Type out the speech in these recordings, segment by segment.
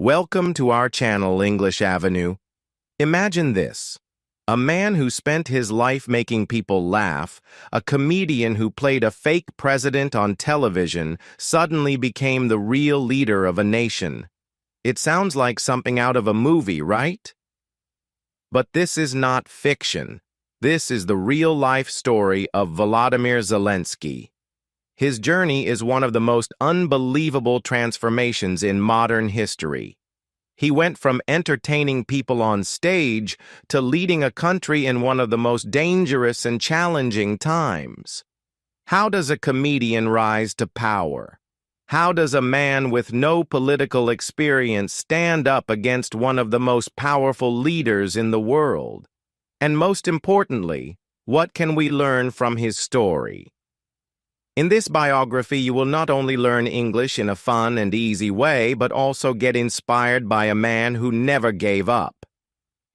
Welcome to our channel, English Avenue. Imagine this. A man who spent his life making people laugh, a comedian who played a fake president on television, suddenly became the real leader of a nation. It sounds like something out of a movie, right? But this is not fiction. This is the real-life story of Volodymyr Zelenskyy. His journey is one of the most unbelievable transformations in modern history. He went from entertaining people on stage to leading a country in one of the most dangerous and challenging times. How does a comedian rise to power? How does a man with no political experience stand up against one of the most powerful leaders in the world? And most importantly, what can we learn from his story? In this biography, you will not only learn English in a fun and easy way, but also get inspired by a man who never gave up.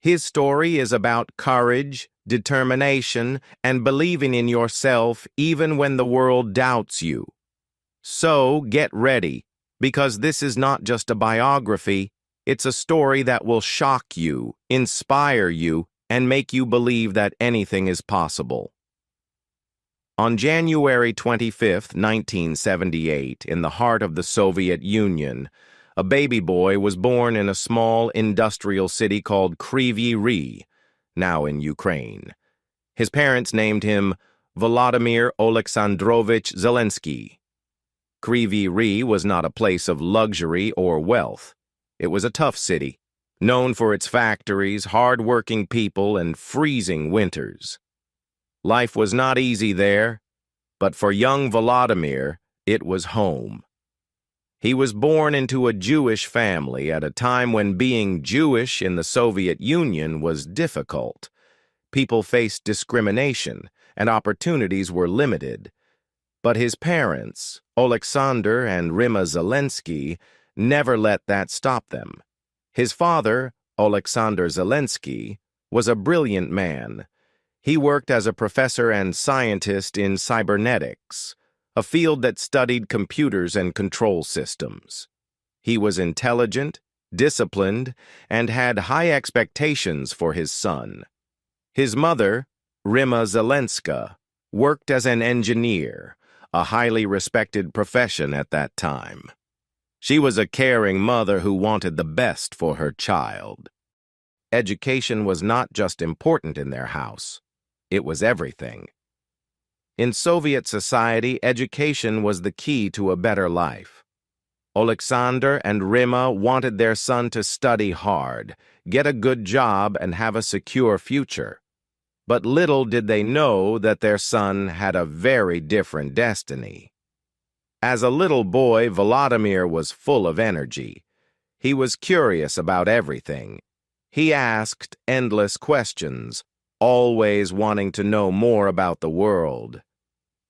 His story is about courage, determination, and believing in yourself even when the world doubts you. So, get ready, because this is not just a biography, it's a story that will shock you, inspire you, and make you believe that anything is possible. On January 25, 1978, in the heart of the Soviet Union, a baby boy was born in a small industrial city called Kryvyi Rih, now in Ukraine. His parents named him Volodymyr Alexandrovich Zelenskyy. Kryvyi Rih was not a place of luxury or wealth. It was a tough city, known for its factories, hard-working people, and freezing winters. Life was not easy there, but for young Volodymyr, it was home. He was born into a Jewish family at a time when being Jewish in the Soviet Union was difficult. People faced discrimination, and opportunities were limited. But his parents, Oleksandr and Rima Zelenskyy, never let that stop them. His father, Oleksandr Zelenskyy, was a brilliant man. He worked as a professor and scientist in cybernetics, a field that studied computers and control systems. He was intelligent, disciplined, and had high expectations for his son. His mother, Rima Zelenska, worked as an engineer, a highly respected profession at that time. She was a caring mother who wanted the best for her child. Education was not just important in their house. It was everything. In Soviet society, education was the key to a better life. Oleksandr and Rima wanted their son to study hard, get a good job, and have a secure future. But little did they know that their son had a very different destiny. As a little boy, Volodymyr was full of energy. He was curious about everything. He asked endless questions, always wanting to know more about the world.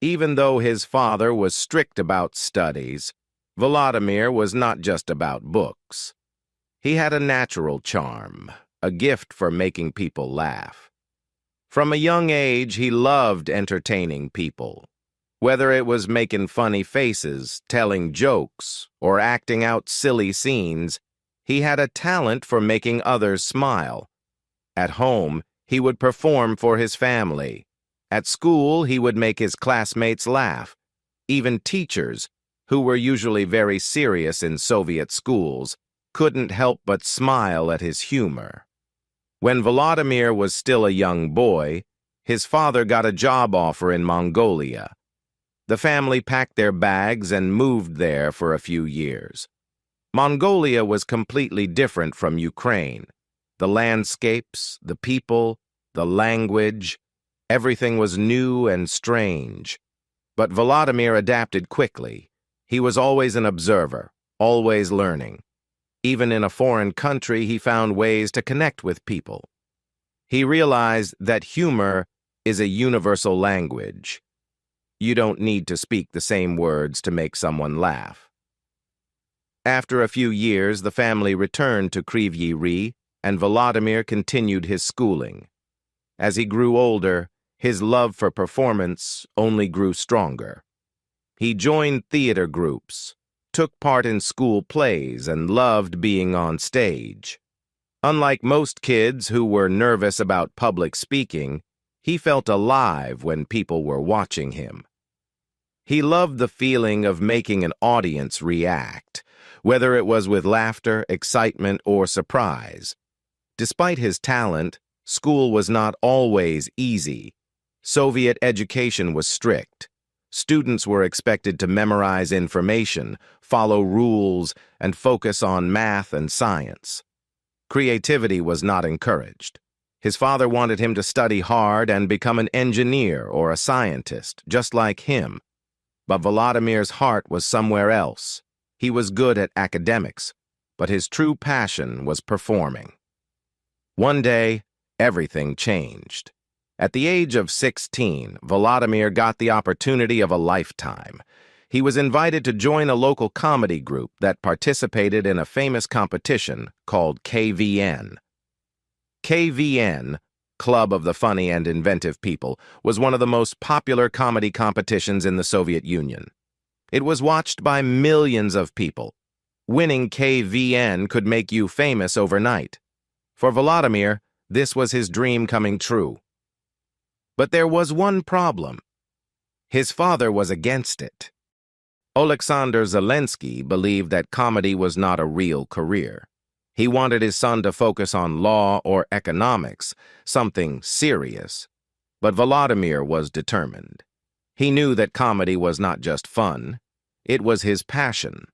Even though his father was strict about studies, Volodymyr was not just about books. He had a natural charm, a gift for making people laugh. From a young age, he loved entertaining people. Whether it was making funny faces, telling jokes, or acting out silly scenes, he had a talent for making others smile. At home, he would perform for his family. At school, he would make his classmates laugh. Even teachers, who were usually very serious in Soviet schools, couldn't help but smile at his humor. When Volodymyr was still a young boy, his father got a job offer in Mongolia. The family packed their bags and moved there for a few years. Mongolia was completely different from Ukraine. The landscapes, the people, the language, everything was new and strange. But Volodymyr adapted quickly. He was always an observer, always learning. Even in a foreign country, he found ways to connect with people. He realized that humor is a universal language. You don't need to speak the same words to make someone laugh. After a few years, the family returned to Kryvyi Rih, and Volodymyr continued his schooling. As he grew older, his love for performance only grew stronger. He joined theater groups, took part in school plays and loved being on stage. Unlike most kids who were nervous about public speaking, he felt alive when people were watching him. He loved the feeling of making an audience react, whether it was with laughter, excitement, or surprise. Despite his talent, school was not always easy. Soviet education was strict. Students were expected to memorize information, follow rules, and focus on math and science. Creativity was not encouraged. His father wanted him to study hard and become an engineer or a scientist, just like him. But Volodymyr's heart was somewhere else. He was good at academics, but his true passion was performing. One day, everything changed. At the age of 16, Volodymyr got the opportunity of a lifetime. He was invited to join a local comedy group that participated in a famous competition called KVN. KVN, Club of the Funny and Inventive People, was one of the most popular comedy competitions in the Soviet Union. It was watched by millions of people. Winning KVN could make you famous overnight. For Volodymyr, this was his dream coming true. But there was one problem. His father was against it. Volodymyr Zelenskyy believed that comedy was not a real career. He wanted his son to focus on law or economics, something serious. But Volodymyr was determined. He knew that comedy was not just fun. It was his passion.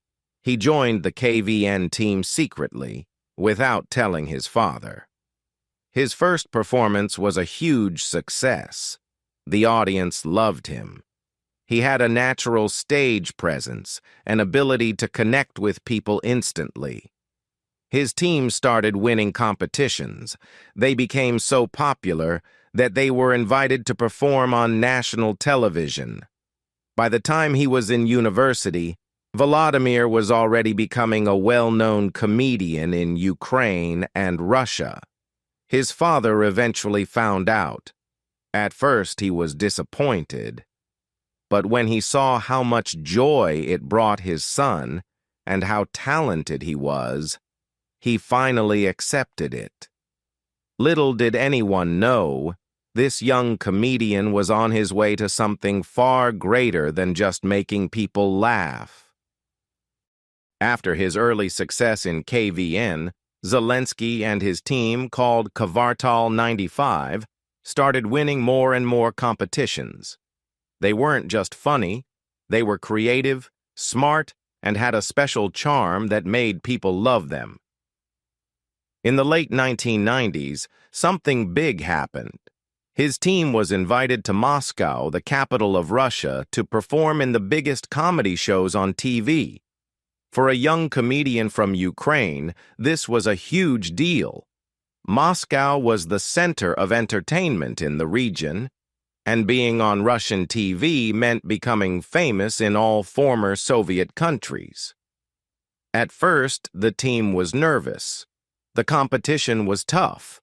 He joined the KVN team secretly, without telling his father. His first performance was a huge success. The audience loved him. He had a natural stage presence, an ability to connect with people instantly. His team started winning competitions. They became so popular that they were invited to perform on national television. By the time he was in university, Volodymyr was already becoming a well-known comedian in Ukraine and Russia. His father eventually found out. At first, he was disappointed. But when he saw how much joy it brought his son and how talented he was, he finally accepted it. Little did anyone know, this young comedian was on his way to something far greater than just making people laugh. After his early success in KVN, Zelenskyy and his team, called Kvartal 95, started winning more and more competitions. They weren't just funny, they were creative, smart, and had a special charm that made people love them. In the late 1990s, something big happened. His team was invited to Moscow, the capital of Russia, to perform in the biggest comedy shows on TV. For a young comedian from Ukraine, this was a huge deal. Moscow was the center of entertainment in the region, and being on Russian TV meant becoming famous in all former Soviet countries. At first, the team was nervous. The competition was tough.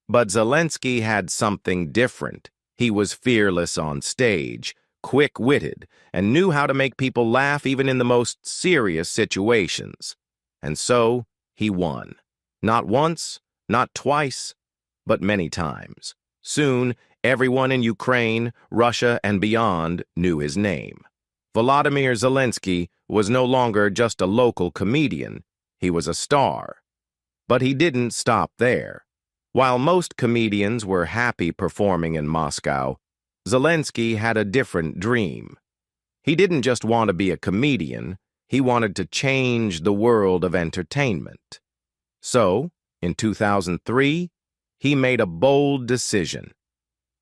But Zelenskyy had something different. He was fearless on stage, quick-witted, and knew how to make people laugh even in the most serious situations. And so, he won. Not once, not twice, but many times. Soon, everyone in Ukraine, Russia, and beyond knew his name. Volodymyr Zelenskyy was no longer just a local comedian. He was a star. But he didn't stop there. While most comedians were happy performing in Moscow, Zelenskyy had a different dream. He didn't just want to be a comedian, he wanted to change the world of entertainment. So, in 2003, he made a bold decision.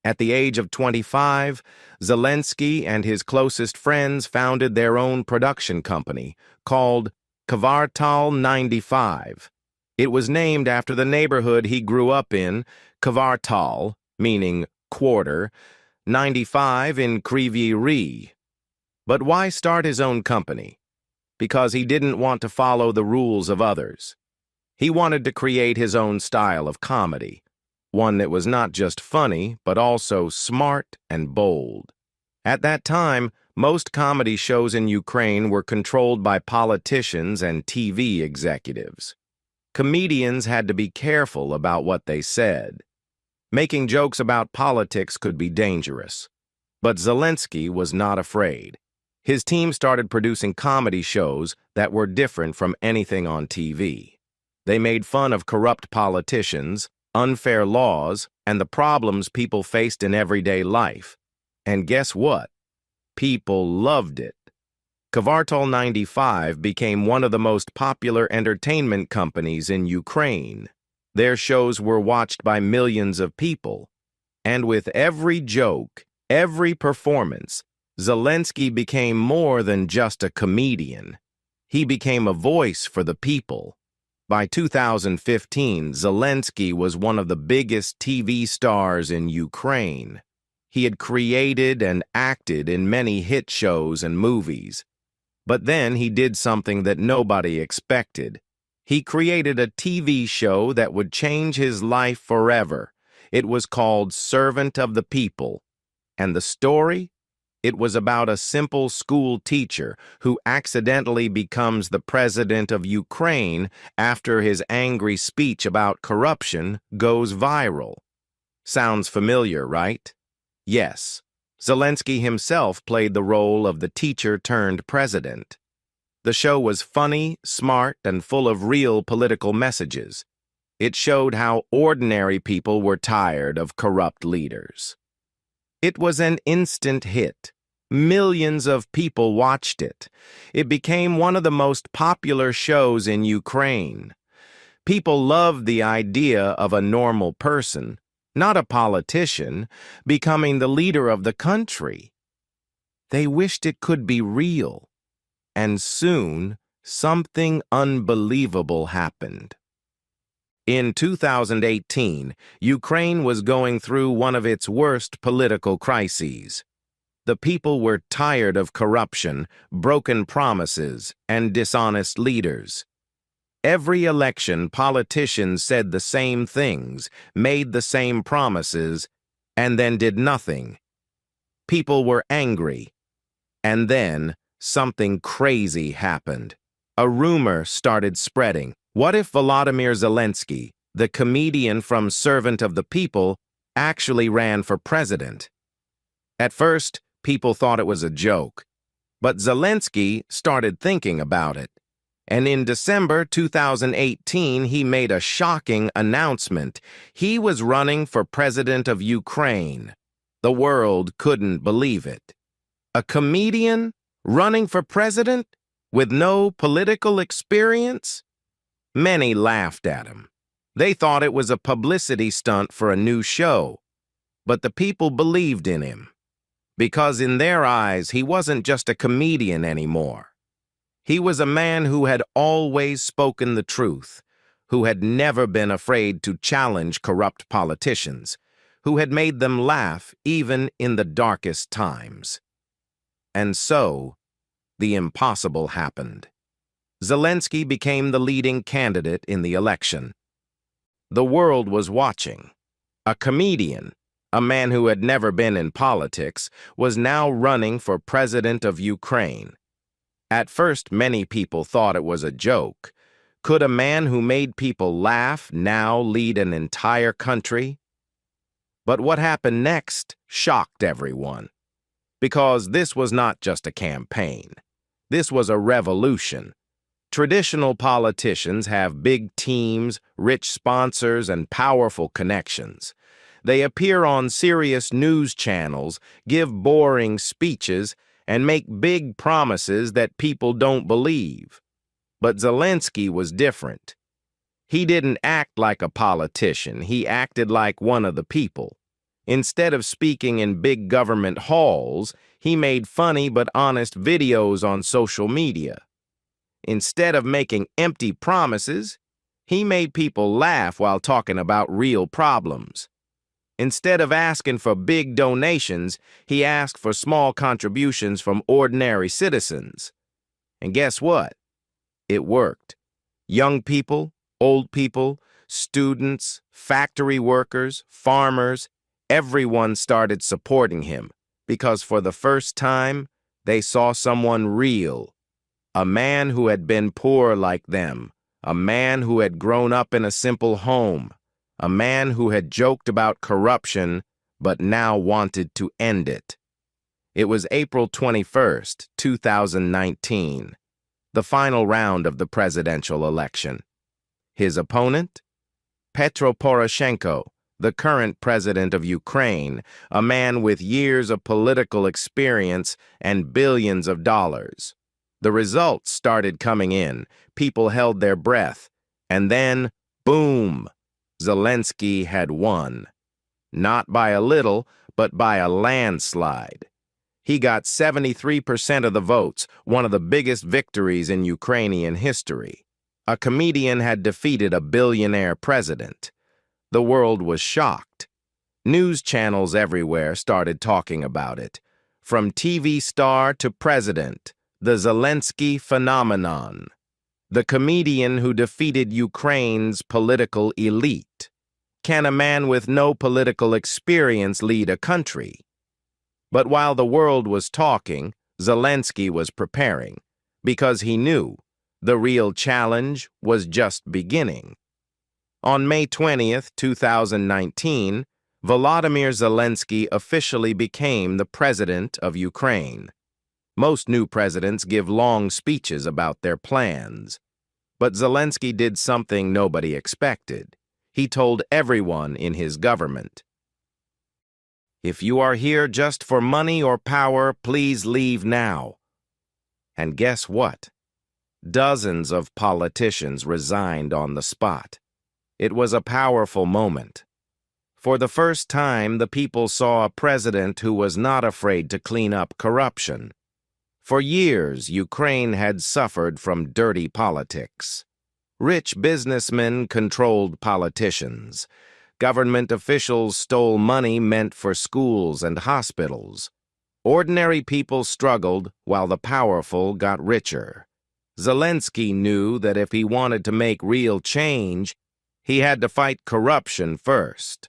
At the age of 25, Zelenskyy and his closest friends founded their own production company called Kvartal 95. It was named after the neighborhood he grew up in, Kvartal, meaning quarter, 95 in Kryvyi Rih. But why start his own company? Because he didn't want to follow the rules of others. He wanted to create his own style of comedy, one that was not just funny, but also smart and bold. At that time, Most comedy shows in Ukraine were controlled by politicians and TV executives. Comedians had to be careful about what they said. Making jokes about politics could be dangerous. But Zelenskyy was not afraid. His team started producing comedy shows that were different from anything on TV. They made fun of corrupt politicians, unfair laws, and the problems people faced in everyday life. And guess what? People loved it. Kvartal 95 became one of the most popular entertainment companies in Ukraine. Their shows were watched by millions of people. And with every joke, every performance, Zelenskyy became more than just a comedian. He became a voice for the people. By 2015, Zelenskyy was one of the biggest TV stars in Ukraine. He had created and acted in many hit shows and movies. But then he did something that nobody expected. He created a TV show that would change his life forever. It was called Servant of the People. And the story? It was about a simple school teacher who accidentally becomes the president of Ukraine after his angry speech about corruption goes viral. Sounds familiar, right? Yes, Zelenskyy himself played the role of the teacher-turned-president. The show was funny, smart, and full of real political messages. It showed how ordinary people were tired of corrupt leaders. It was an instant hit. Millions of people watched it. It became one of the most popular shows in Ukraine. People loved the idea of a normal person, not a politician, becoming the leader of the country. They wished it could be real. And soon, something unbelievable happened. In 2018, Ukraine was going through one of its worst political crises. The people were tired of corruption, broken promises, and dishonest leaders. Every election, politicians said the same things, made the same promises, and then did nothing. People were angry. And then, something crazy happened. A rumor started spreading. What if Volodymyr Zelenskyy, the comedian from Servant of the People, actually ran for president? At first, people thought it was a joke. But Zelenskyy started thinking about it. And in December 2018, he made a shocking announcement. He was running for president of Ukraine. The world couldn't believe it. A comedian running for president with no political experience? Many laughed at him. They thought it was a publicity stunt for a new show. But the people believed in him. Because in their eyes, he wasn't just a comedian anymore. He was a man who had always spoken the truth, who had never been afraid to challenge corrupt politicians, who had made them laugh even in the darkest times. And so, the impossible happened. Zelenskyy became the leading candidate in the election. The world was watching. A comedian, a man who had never been in politics, was now running for president of Ukraine. At first, many people thought it was a joke. Could a man who made people laugh now lead an entire country? But what happened next shocked everyone. Because this was not just a campaign. This was a revolution. Traditional politicians have big teams, rich sponsors, and powerful connections. They appear on serious news channels, give boring speeches, and make big promises that people don't believe. But Zelenskyy was different. He didn't act like a politician. He acted like one of the people. Instead of speaking in big government halls, he made funny but honest videos on social media. Instead of making empty promises, he made people laugh while talking about real problems. Instead of asking for big donations, he asked for small contributions from ordinary citizens. And guess what? It worked. Young people, old people, students, factory workers, farmers, everyone started supporting him because for the first time, They saw someone real, a man who had been poor like them, a man who had grown up in a simple home, a man who had joked about corruption but now wanted to end it. It was April 21st, 2019, the final round of the presidential election. His opponent? Petro Poroshenko, the current president of Ukraine, a man with years of political experience and billions of dollars. The results started coming in, people held their breath, and then, boom, Zelenskyy had won. Not by a little, but by a landslide. He got 73% of the votes, one of the biggest victories in Ukrainian history. A comedian had defeated a billionaire president. The world was shocked. News channels everywhere started talking about it. From TV star to president, the Zelenskyy phenomenon. The comedian who defeated Ukraine's political elite. Can a man with no political experience lead a country? But while the world was talking, Zelenskyy was preparing, because he knew the real challenge was just beginning. On May 20th, 2019, Volodymyr Zelenskyy officially became the president of Ukraine. Most new presidents give long speeches about their plans. But Zelenskyy did something nobody expected. He told everyone in his government, "If you are here just for money or power, please leave now." And guess what? Dozens of politicians resigned on the spot. It was a powerful moment. For the first time, the people saw a president who was not afraid to clean up corruption. For years, Ukraine had suffered from dirty politics. Rich businessmen controlled politicians. Government officials stole money meant for schools and hospitals. Ordinary people struggled while the powerful got richer. Zelenskyy knew that if he wanted to make real change, he had to fight corruption first.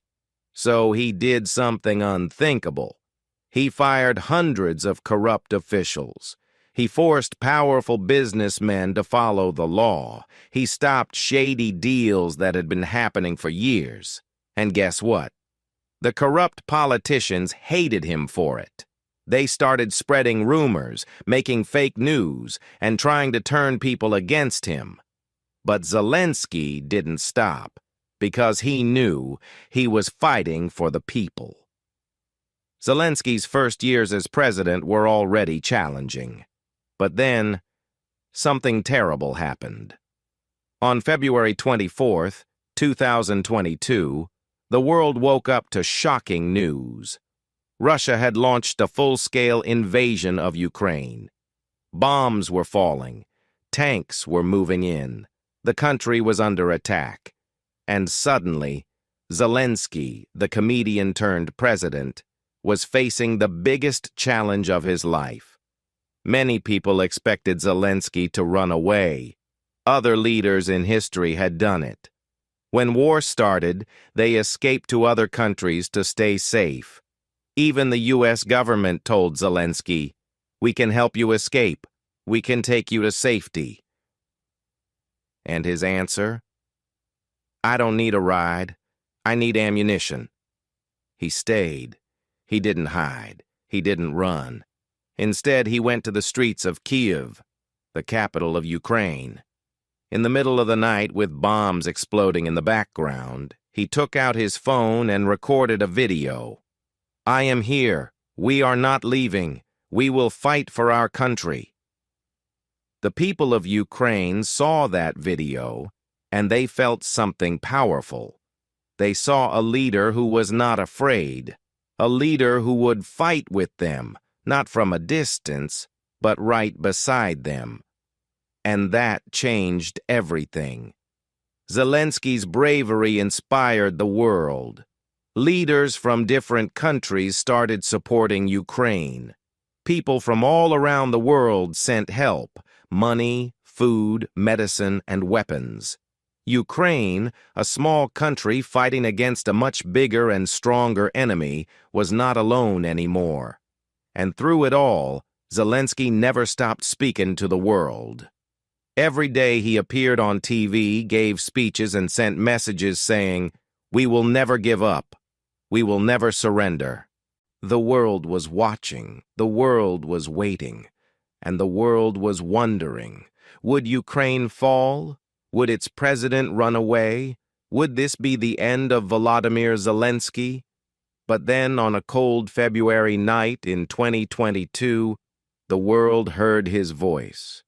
So he did something unthinkable. He fired hundreds of corrupt officials. He forced powerful businessmen to follow the law. He stopped shady deals that had been happening for years. And guess what? The corrupt politicians hated him for it. They started spreading rumors, making fake news, and trying to turn people against him. But Zelenskyy didn't stop, because he knew he was fighting for the people. Zelenskyy's first years as president were already challenging. But then, something terrible happened. On February 24th, 2022, the world woke up to shocking news. Russia had launched a full-scale invasion of Ukraine. Bombs were falling. Tanks were moving in. The country was under attack. And suddenly, Zelenskyy, the comedian turned president, was facing the biggest challenge of his life. Many people expected Zelenskyy to run away. Other leaders in history had done it. When war started, they escaped to other countries to stay safe. Even the U.S. government told Zelenskyy, "We can help you escape. We can take you to safety." And his answer? "I don't need a ride. I need ammunition." He stayed. He didn't hide. He didn't run. Instead, he went to the streets of Kyiv, the capital of Ukraine. In the middle of the night, with bombs exploding in the background, he took out his phone and recorded a video. "I am here. We are not leaving. We will fight for our country." The people of Ukraine saw that video, and they felt something powerful. They saw a leader who was not afraid. A leader who would fight with them, not from a distance, but right beside them. And that changed everything. Zelenskyy's bravery inspired the world. Leaders from different countries started supporting Ukraine. People from all around the world sent help, money, food, medicine, and weapons. Ukraine, a small country fighting against a much bigger and stronger enemy, was not alone anymore. And through it all, Zelenskyy never stopped speaking to the world. Every day he appeared on TV, gave speeches, and sent messages saying, "We will never give up. We will never surrender." The world was watching, the world was waiting, and the world was wondering, would Ukraine fall? Would its president run away? Would this be the end of Volodymyr Zelenskyy? But then, on a cold February night in 2022, the world heard his voice.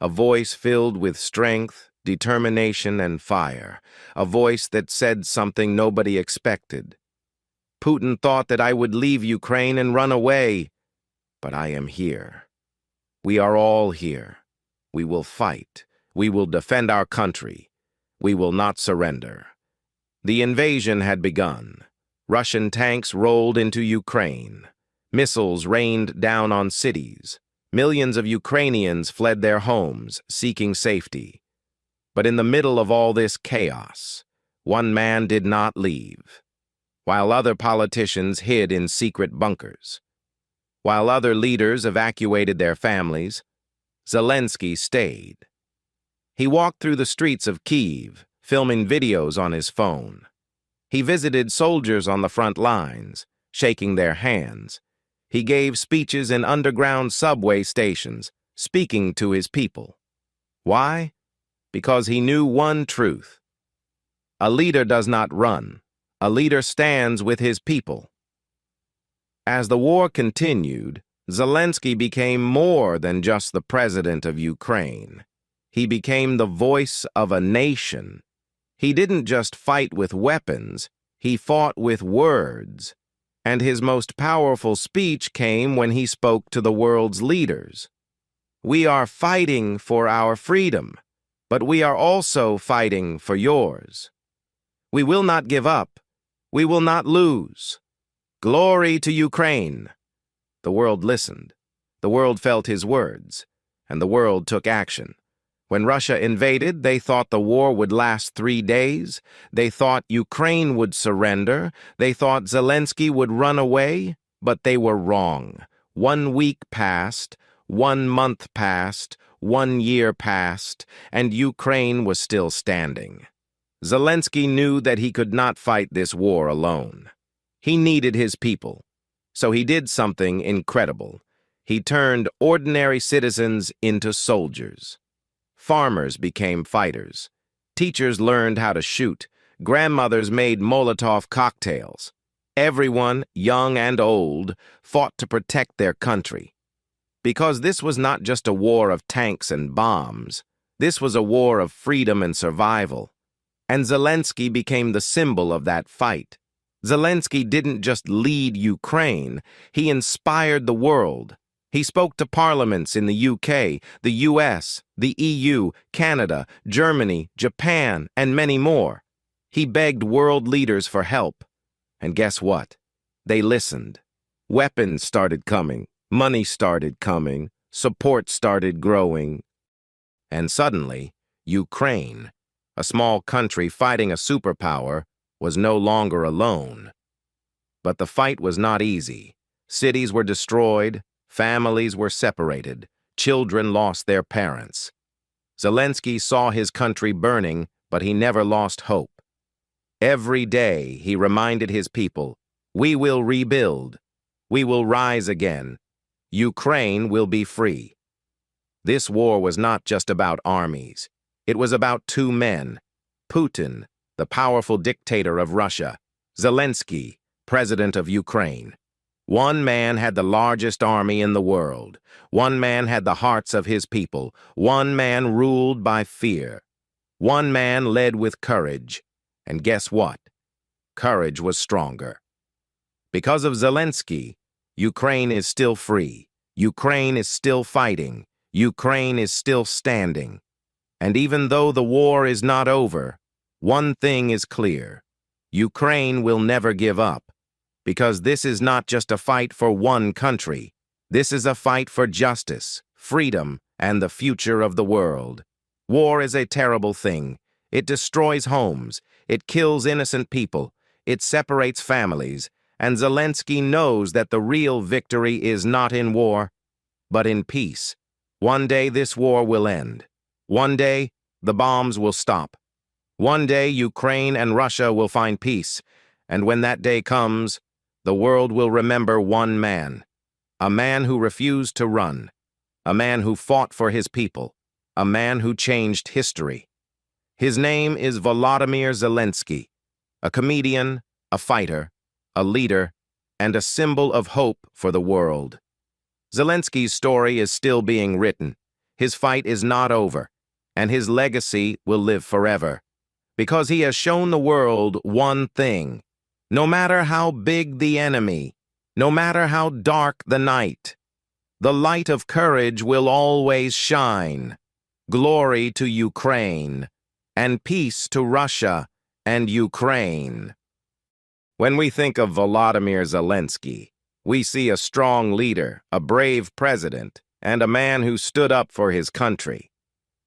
A voice filled with strength, determination, and fire. A voice that said something nobody expected. Putin thought that I would leave Ukraine and run away, but I am here. We are all here. We will fight. We will defend our country. We will not surrender. The invasion had begun. Russian tanks rolled into Ukraine. Missiles rained down on cities. Millions of Ukrainians fled their homes, seeking safety. But in the middle of all this chaos, one man did not leave. While other politicians hid in secret bunkers. While other leaders evacuated their families, Zelenskyy stayed. He walked through the streets of Kyiv, filming videos on his phone. He visited soldiers on the front lines, shaking their hands. He gave speeches in underground subway stations, speaking to his people. Why? Because he knew one truth. A leader does not run. A leader stands with his people. As the war continued, Zelenskyy became more than just the president of Ukraine. He became the voice of a nation. He didn't just fight with weapons, he fought with words. And his most powerful speech came when he spoke to the world's leaders. We are fighting for our freedom, but we are also fighting for yours. We will not give up. We will not lose. Glory to Ukraine. The world listened. The world felt his words, and the world took action. When Russia invaded, they thought the war would last 3 days. They thought Ukraine would surrender. They thought Zelenskyy would run away, but they were wrong. 1 week passed, 1 month passed, 1 year passed, and Ukraine was still standing. Zelenskyy knew that he could not fight this war alone. He needed his people. So he did something incredible. He turned ordinary citizens into soldiers. Farmers became fighters. Teachers learned how to shoot. Grandmothers made Molotov cocktails. Everyone, young and old, fought to protect their country. Because this was not just a war of tanks and bombs. This was a war of freedom and survival. And Zelenskyy became the symbol of that fight. Zelenskyy didn't just lead Ukraine, he inspired the world. He spoke to parliaments in the UK, the US, the EU, Canada, Germany, Japan, and many more. He begged world leaders for help. And guess what? They listened. Weapons started coming, money started coming, support started growing. And suddenly, Ukraine, a small country fighting a superpower, was no longer alone. But the fight was not easy. Cities were destroyed, families were separated, children lost their parents. Zelenskyy saw his country burning, but he never lost hope. Every day he reminded his people, "We will rebuild. We will rise again. Ukraine will be free." This war was not just about armies. It was about 2 men, Putin, the powerful dictator of Russia, Zelenskyy, president of Ukraine. One man had the largest army in the world. One man had the hearts of his people. One man ruled by fear. One man led with courage. And guess what? Courage was stronger. Because of Zelenskyy, Ukraine is still free. Ukraine is still fighting. Ukraine is still standing. And even though the war is not over, one thing is clear. Ukraine will never give up. Because this is not just a fight for one country. This is a fight for justice, freedom, and the future of the world. War is a terrible thing. It destroys homes. It kills innocent people. It separates families. And Zelenskyy knows that the real victory is not in war. but in peace. One day this war will end. One day the bombs will stop. One day Ukraine and Russia will find peace. And when that day comes, the world will remember one man. A man who refused to run. A man who fought for his people. A man who changed history. His name is Volodymyr Zelenskyy, a comedian, a fighter, a leader, and a symbol of hope for the world. Zelenskyy's story is still being written. His fight is not over, and his legacy will live forever. Because he has shown the world one thing. No matter how big the enemy, no matter how dark the night, the light of courage will always shine. Glory to Ukraine, and peace to Russia and Ukraine. When we think of Volodymyr Zelenskyy, we see a strong leader, a brave president, and a man who stood up for his country.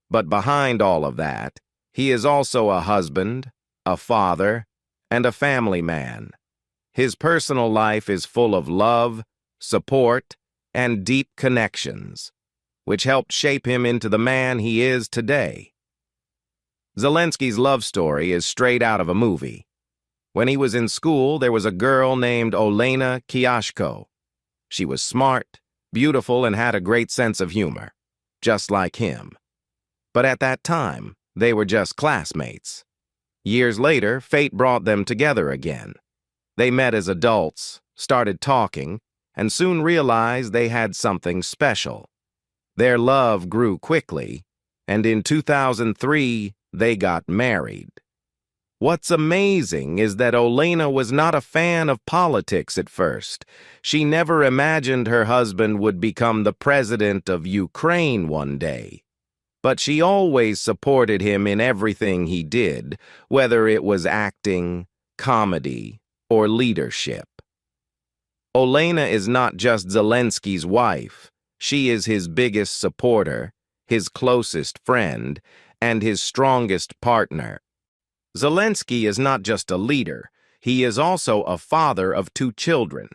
But behind all of that, he is also a husband, a father, and a family man. His personal life is full of love, support, and deep connections, which helped shape him into the man he is today. Zelenskyy's love story is straight out of a movie. When he was in school, there was a girl named Olena Kiashko. She was smart, beautiful, and had a great sense of humor, just like him. But at that time, they were just classmates. Years later, fate brought them together again. They met as adults, started talking, and soon realized they had something special. Their love grew quickly, and in 2003, they got married. What's amazing is that Olena was not a fan of politics at first. She never imagined her husband would become the president of Ukraine one day. But she always supported him in everything he did, whether it was acting, comedy, or leadership. Olena is not just Zelenskyy's wife. She is his biggest supporter, his closest friend, and his strongest partner. Zelenskyy is not just a leader, he is also a father of 2 children.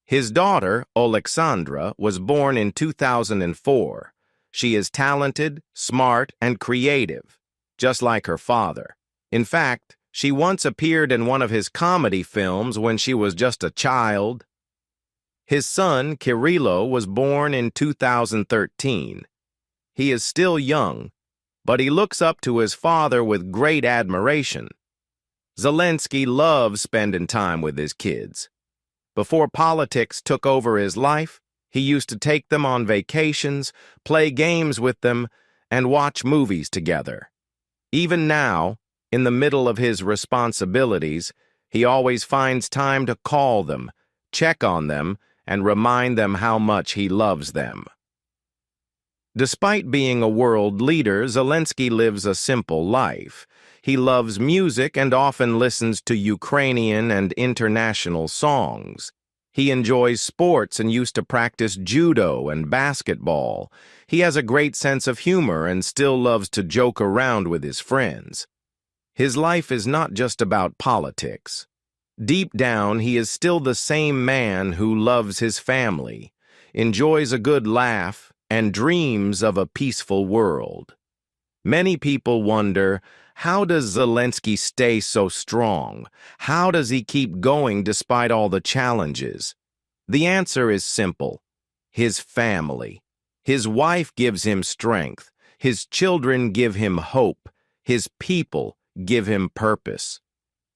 His daughter, Alexandra, was born in 2004. She is talented, smart, and creative, just like her father. In fact, she once appeared in one of his comedy films when she was just a child. His son, Kirilo, was born in 2013. He is still young, but he looks up to his father with great admiration. Zelenskyy loves spending time with his kids. Before politics took over his life, he used to take them on vacations, play games with them, and watch movies together. Even now, in the middle of his responsibilities, he always finds time to call them, check on them, and remind them how much he loves them. Despite being a world leader, Zelenskyy lives a simple life. He loves music and often listens to Ukrainian and international songs. He enjoys sports and used to practice judo and basketball. He has a great sense of humor and still loves to joke around with his friends. His life is not just about politics. Deep down, he is still the same man who loves his family, enjoys a good laugh, and dreams of a peaceful world. Many people wonder, how does Zelenskyy stay so strong? How does he keep going despite all the challenges? The answer is simple. His family. His wife gives him strength. His children give him hope. His people give him purpose.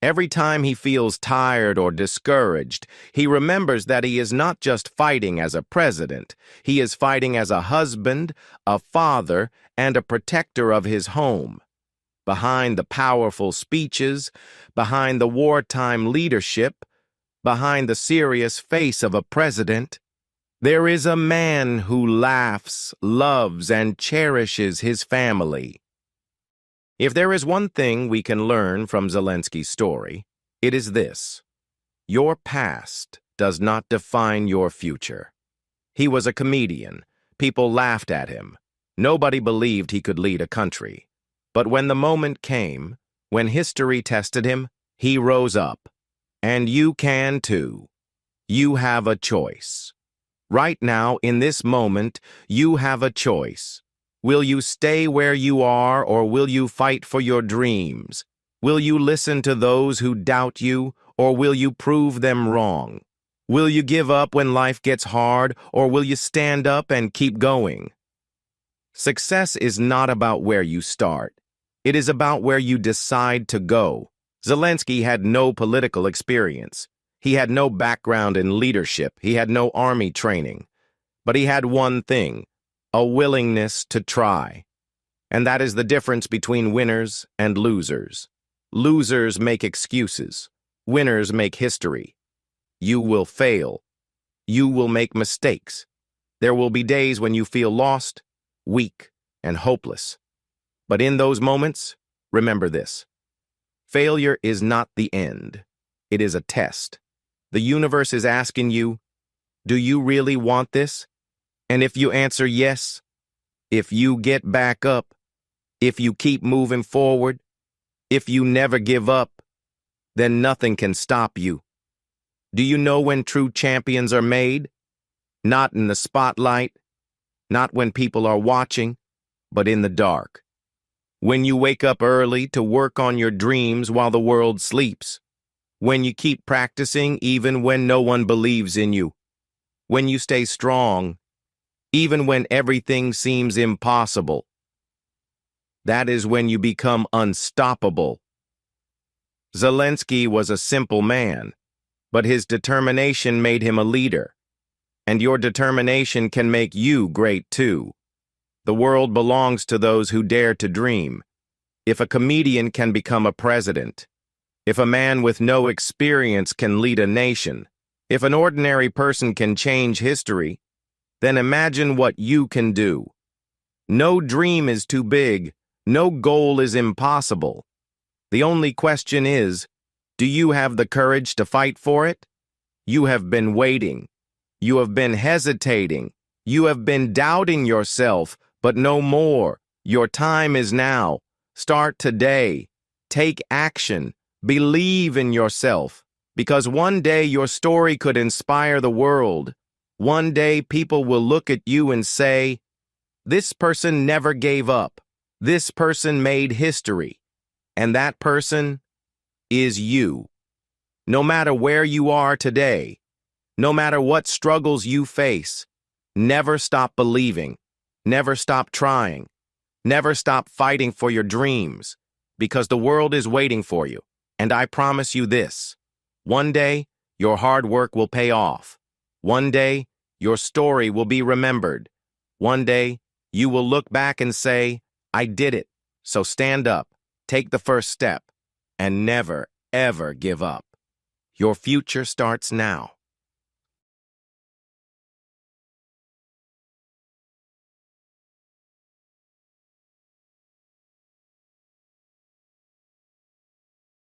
Every time he feels tired or discouraged, he remembers that he is not just fighting as a president. He is fighting as a husband, a father, and a protector of his home. Behind the powerful speeches, behind the wartime leadership, behind the serious face of a president, there is a man who laughs, loves, and cherishes his family. If there is one thing we can learn from Zelenskyy's story, it is this: your past does not define your future. He was a comedian. People laughed at him. Nobody believed he could lead a country. But when the moment came, when history tested him, he rose up. And you can too. You have a choice. Right now, in this moment, you have a choice. Will you stay where you are, or will you fight for your dreams? Will you listen to those who doubt you, or will you prove them wrong? Will you give up when life gets hard, or will you stand up and keep going? Success is not about where you start. It is about where you decide to go. Zelenskyy had no political experience. He had no background in leadership. He had no army training. But he had one thing: a willingness to try. And that is the difference between winners and losers. Losers make excuses. Winners make history. You will fail. You will make mistakes. There will be days when you feel lost, weak, and hopeless. But in those moments, remember this: failure is not the end. It is a test. The universe is asking you, do you really want this? And if you answer yes, if you get back up, if you keep moving forward, if you never give up, then nothing can stop you. Do you know when true champions are made? Not in the spotlight, not when people are watching, but in the dark. When you wake up early to work on your dreams while the world sleeps. When you keep practicing even when no one believes in you. When you stay strong, even when everything seems impossible. That is when you become unstoppable. Zelenskyy was a simple man, but his determination made him a leader. And your determination can make you great too. The world belongs to those who dare to dream. If a comedian can become a president, if a man with no experience can lead a nation, if an ordinary person can change history, then imagine what you can do. No dream is too big. No goal is impossible. The only question is, do you have the courage to fight for it? You have been waiting. You have been hesitating. You have been doubting yourself, but no more. Your time is now. Start today. Take action. Believe in yourself, because one day your story could inspire the world. One day people will look at you and say, this person never gave up. This person made history. And that person is you. No matter where you are today, no matter what struggles you face, never stop believing. Never stop trying. Never stop fighting for your dreams, because the world is waiting for you. And I promise you this: one day, your hard work will pay off. One day, your story will be remembered. One day, you will look back and say, I did it. So stand up, take the first step, and never, ever give up. Your future starts now.